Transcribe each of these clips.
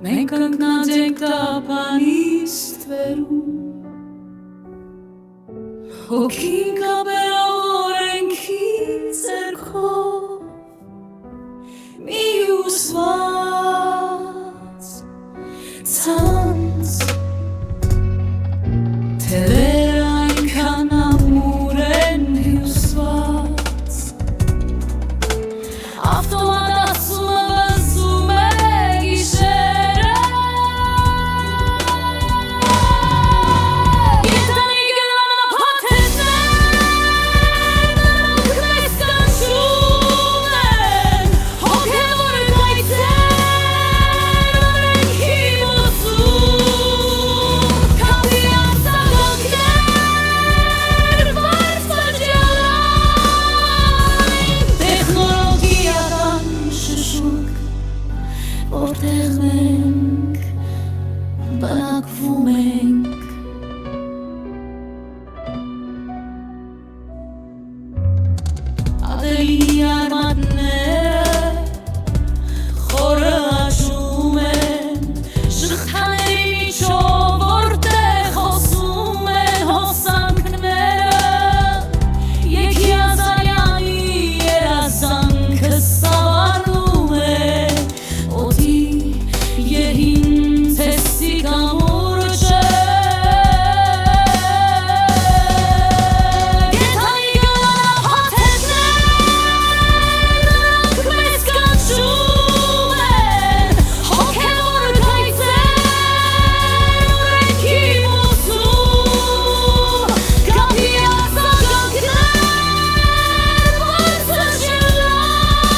մենք ընկնած ենք տապանից թվերում, հոգին կապելով օրենքի ձեռքով, մի ուսված ցանց, թելերը այնքան ամուր են հյուսված, ավտոմատացումը վզում է գիշերը, Եթանի գլանը փաթեթներ, նրանք մեզ կանչում են, հոգևոր կայծեր, օրենքի ոսում, կապի արձագանքներ, վարձաջալային, տեխնոլոգիական շշուկ, որտեղ մենք բնակվում ենք, Ադելի արմատները խորը աճում են, շղթաների միջով որտեղ հոսում են հոսանքները, Եքի Ազարյանի երազանքը սավառնում է, օդի եհին թեսի կամուրջը, Եթանի գլանը փաթեթներ, նրանք մեզ կանչում են, հոգևոր կայծեր, օրենքի ոսում, կապի արձագանքներ,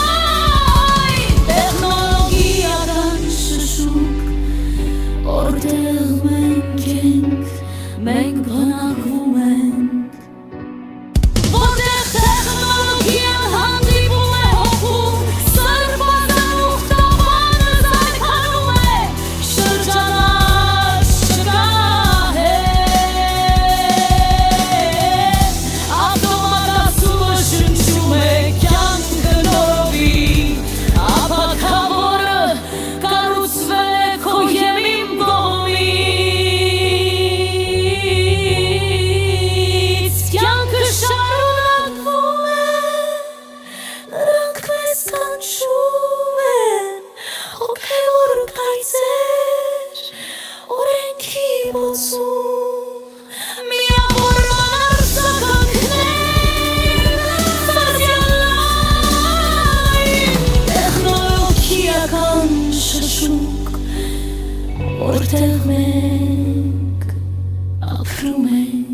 վարձաջալային, տեխնոլոգիական շշուկ, որտեղ մենք ենք, մենք բնակվում ենք, որտեղ տեխնոլոգիան հանդիպում է հոգում, սրբազան ուխտավանը զայթանում է, շրջանակ չկա հետ, ավտոմատացումը շնչում է կյանքը նորովի, ապաքավորը կառուցվել է քո և իմ կողմից, կյանքը շարունակվում է, նրանք մեզ կանչում են, հոգևոր կայծեր, օրենքի ոսում, միավորման արձագանքներ, վարձյալային, տեխնոլոգիական շշուկ, որտեղ մենք ապրում ենք,